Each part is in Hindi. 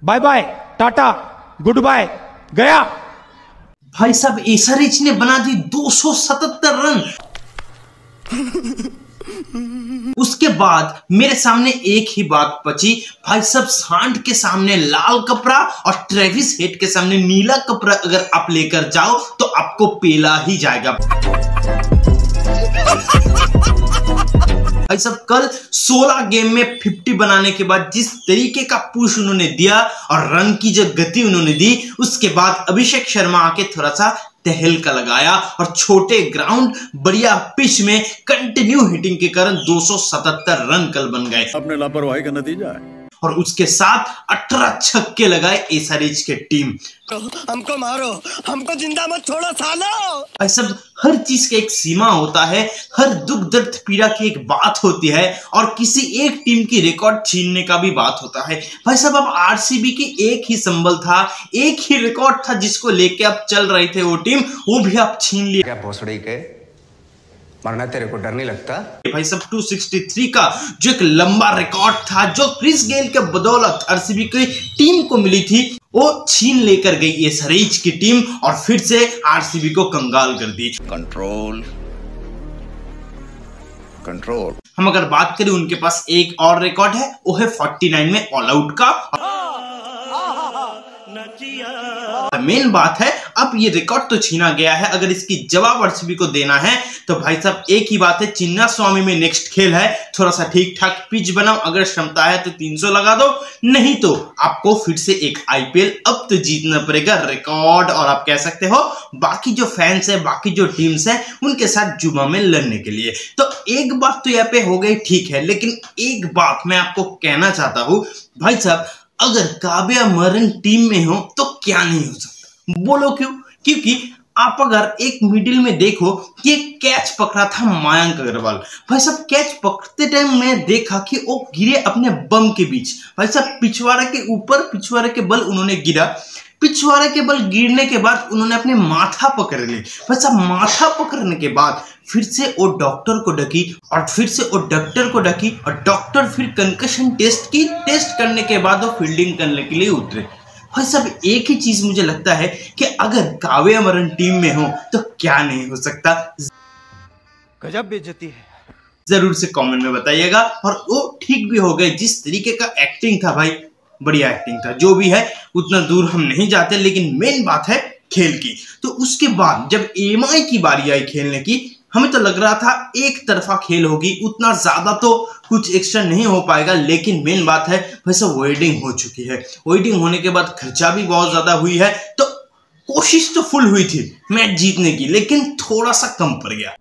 Bye bye, tata, goodbye, गया। भाई साहब एसआरएच ने बना दी 277 रन। उसके बाद मेरे सामने एक ही बात बची, भाई साहब सांड के सामने लाल कपड़ा और ट्रेविस हेड के सामने नीला कपड़ा अगर आप लेकर जाओ तो आपको पेला ही जाएगा। भाई साहब कल 16 गेम में 50 बनाने के बाद जिस तरीके का पुश उन्होंने दिया और रन की जो गति उन्होंने दी, उसके बाद अभिषेक शर्मा आके थोड़ा सा तहलका लगाया और छोटे ग्राउंड बढ़िया पिच में कंटिन्यू हिटिंग के कारण 277 रन कल बन गए। अपने लापरवाही का नतीजा है। और उसके साथ 18 छक्के लगाए एसआरएच के टीम। हमको मारो, हमको जिंदा मत छोड़ो सालो। भाई सब हर चीज का एक सीमा होता है, हर दुख दर्द पीड़ा की एक बात होती है और किसी एक टीम की रिकॉर्ड छीनने का भी बात होता है। भाई साहब अब आरसीबी की एक ही संबल था, एक ही रिकॉर्ड था जिसको लेके आप चल रहे थे, वो टीम वो भी आप छीन लिए। क्या भोसड़ी के मरना, तेरे को डर नहीं लगता? भाई सब 263 का जो एक लंबा रिकॉर्ड था, जो क्रिस गेल के बदौलत आरसीबी की टीम को मिली थी, वो छीन लेकर गई एसआरएच की टीम और फिर से आरसीबी को कंगाल कर दी। Control control. हम अगर बात करें उनके पास एक और रिकॉर्ड है, वो है 49 में ऑल आउट का। मेन बात है अब ये रिकॉर्ड तो छीना गया है, अगर इसकी जवाब आरसीबी को देना है तो भाई साहब एक ही बात है, चिन्ना स्वामी में नेक्स्ट खेल है, थोड़ा सा ठीक ठाक पिच बनाओ, अगर क्षमता है तो 300 लगा दो, नहीं तो आपको फिर से एक आईपीएल अब तो जीतना पड़ेगा रिकॉर्ड। और आप कह सकते हो बाकी जो फैंस है, बाकी जो टीम्स है, उनके साथ जुमा में लड़ने के लिए। तो एक बात तो यहाँ पे हो गई, ठीक है, लेकिन एक बात मैं आपको कहना चाहता हूं भाई साहब, अगर काव्य अमरन टीम में हो तो क्या नहीं हो सकता, बोलो क्यों? क्योंकि आप अगर एक मिडिल में देखो कि कैच पकड़ा था मयंक अग्रवाल। भाई साहब कैच पकड़ते टाइम मैं देखा कि वो गिरे अपने बम के बीच। भाई साहब पिछवाड़े के ऊपर, पिछवाड़े के बल उन्होंने गिरा, पिछवाड़े के बल गिरने के बाद उन्होंने अपने माथा पकड़ ली। भाई साहब माथा पकड़ने के बाद फिर से वो डॉक्टर को डकी और फिर से वो डॉक्टर को डकी और डॉक्टर फिर कंकशन टेस्ट की, टेस्ट करने के बाद वो फील्डिंग करने के लिए उतरे। भाई साहब एक ही चीज मुझे लगता है कि अगर काव्य अमरन टीम में हो तो क्या नहीं हो सकता। गजब बेइज्जती है। जरूर से कमेंट में बताइएगा। और वो ठीक भी हो गए, जिस तरीके का एक्टिंग था भाई, बढ़िया एक्टिंग था। जो भी है उतना दूर हम नहीं जाते, लेकिन मेन बात है खेल की। तो उसके बाद जब एमआई की बारी आई खेलने की, हमें तो लग रहा था एक तरफा खेल होगी, उतना ज्यादा तो कुछ एक्स्ट्रा नहीं हो पाएगा। लेकिन मेन बात है वैसे वेडिंग हो चुकी है, वेडिंग होने के बाद खर्चा भी बहुत ज्यादा हुई है। तो कोशिश तो फुल हुई थी मैच जीतने की, लेकिन थोड़ा सा कम पड़ गया।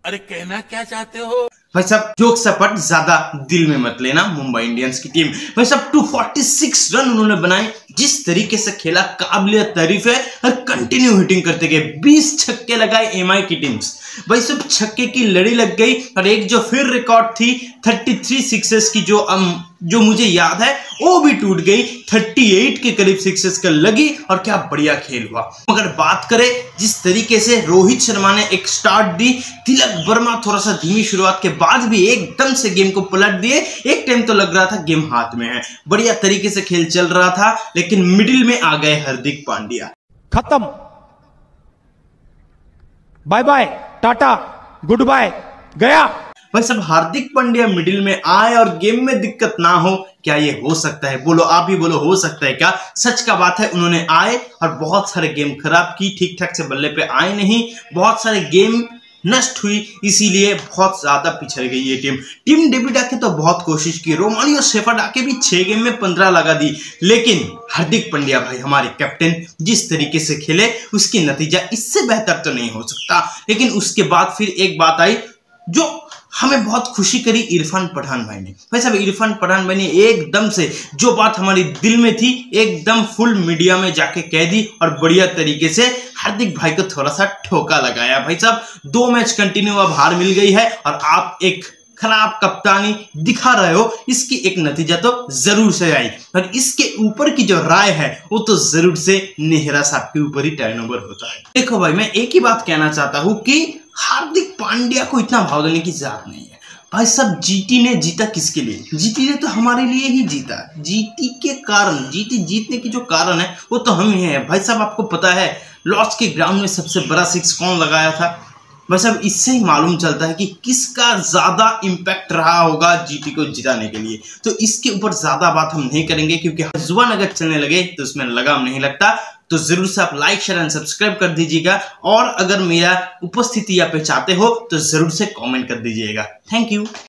अरे कहना क्या चाहते हो? भाई साहब जोक सपट ज्यादा दिल में मत लेना मुंबई इंडियंस की टीम। भाई साहब 246 रन उन्होंने बनाए, जिस तरीके से खेला काबिलियत तारीफ है और कंटिन्यू हिटिंग करते गए। 20 छक्के लगाए एमआई की टीम्स। भाई साहब छक्के की लड़ी लग गई। और एक जो फिर रिकॉर्ड थी 33 सिक्सेस की, जो मुझे याद है वो भी टूट गई। 38 के करीब सिक्सेस का लगी और क्या बढ़िया खेल हुआ। अगर बात करें जिस तरीके से रोहित शर्मा ने एक स्टार्ट दी, तिलक वर्मा थोड़ा सा धीमी शुरुआत के बाद भी एकदम से गेम को पलट दिए। एक टाइम तो लग रहा था गेम हाथ में है, बढ़िया तरीके से खेल चल रहा था, लेकिन मिडिल में आ गए हार्दिक पांड्या। खत्म, bye bye, tata, goodbye, गया। भाई सब हार्दिक पांड्या मिडिल में आए और गेम में दिक्कत ना हो, क्या ये हो सकता है? बोलो, आप ही बोलो, हो सकता है क्या? सच का बात है, उन्होंने आए और बहुत सारे गेम खराब की, ठीक ठाक से बल्ले पे आए नहीं, बहुत सारे गेम नष्ट हुई, इसीलिए बहुत ज्यादा पिछड़ गई ये टीम डेविड आके तो बहुत कोशिश की, रोमानियो शेफर्ड आके भी 6 गेम में 15 लगा दी, लेकिन हार्दिक पांड्या भाई हमारे कैप्टन जिस तरीके से खेले, उसकी नतीजा इससे बेहतर तो नहीं हो सकता। लेकिन उसके बाद फिर एक बात आई जो हमें बहुत खुशी करी इरफान पठान भाई ने। भाई साहब इरफान पठान भाई ने एकदम से जो बात हमारी दिल में थी एकदम फुल मीडिया में जाके कह दी और बढ़िया तरीके से हार्दिक भाई को थोड़ा सा ठोका लगाया। भाई साहब 2 मैच कंटिन्यू अब हार मिल गई है और आप एक खराब कप्तानी दिखा रहे हो, इसकी एक नतीजा तो जरूर से आई। और इसके ऊपर की जो राय है वो तो जरूर से नेहरा साहब के ऊपर ही टर्नओवर होता है। देखो भाई मैं एक ही बात कहना चाहता हूं कि हार्दिक पांड्या को इतना भाव देने की जरूरत नहीं है। भाई साहब जीटी ने जीता किसके लिए? जीटी ने तो हमारे लिए ही जीता। जीटी के कारण, जीटी जीतने की जो कारण है वो तो हम ही हैं। भाई साहब आपको पता है लॉर्ड्स के ग्राउंड में सबसे बड़ा सिक्स कौन लगाया था? भाई साहब इससे ही मालूम चलता है कि किसका ज्यादा इम्पैक्ट रहा होगा जीटी को जिताने के लिए। तो इसके ऊपर ज्यादा बात हम नहीं करेंगे क्योंकि जुबान अगर चलने लगे तो उसमें लगाम नहीं लगता। तो जरूर से आप लाइक शेयर एंड सब्सक्राइब कर दीजिएगा और अगर मेरा उपस्थिति आप चाहते हो तो जरूर से कमेंट कर दीजिएगा। Thank you.